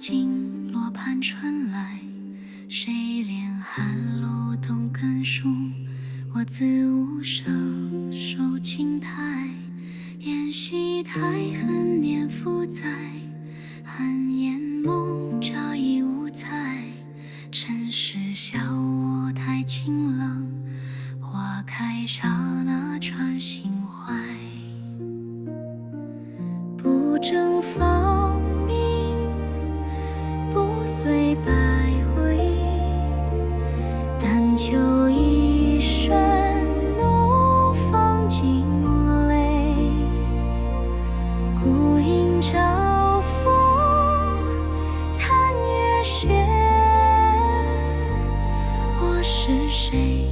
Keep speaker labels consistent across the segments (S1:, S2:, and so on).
S1: 尽落盘春来，谁怜寒露冬根熟？我自无声守青苔，沿溪台恨年复在，寒烟梦朝已无彩。尘世笑我太清冷，花开刹那传心怀。不争芳名，不随百味，但求一瞬怒放惊雷。孤影照佛，残月雪。我是谁？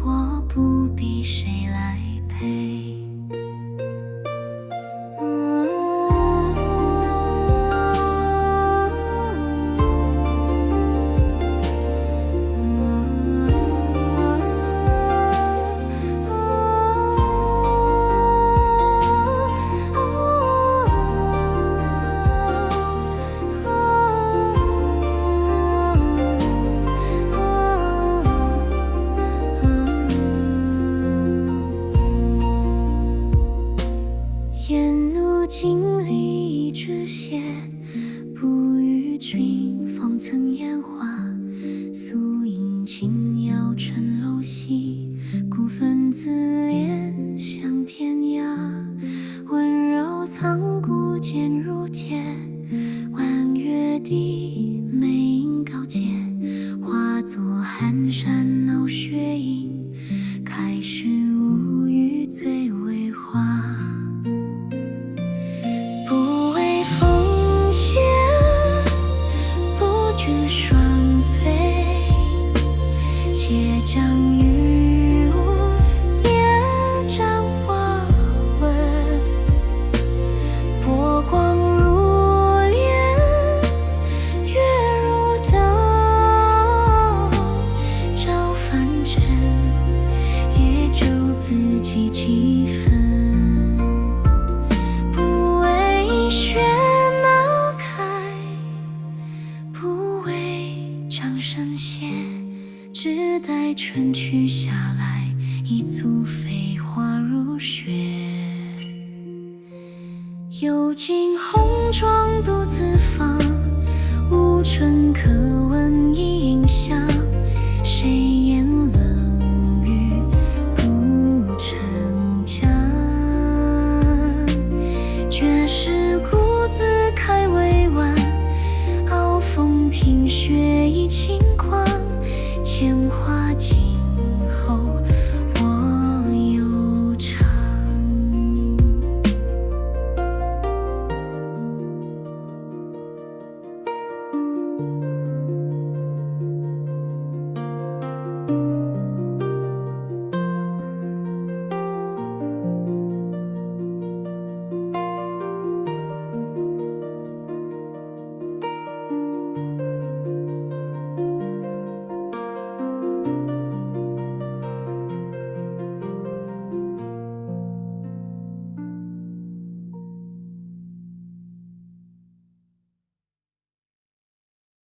S1: 我不必谁来陪。沿路经历一枝谢，不与君方曾烟花。素影轻摇尘楼西，孤坟自怜向天涯。温柔苍古渐如芥，弯月低，眉影高洁，化作寒山闹雪影，开时无语最为花。不为奉献，不惧霜翠，且将于无别沾花纹。波光如莲，月如灯，照凡尘，也就自己几分。雪闹开，不为掌声谢，只待春去下来，一簇飞花如雪。有尽红妆独自放，无春可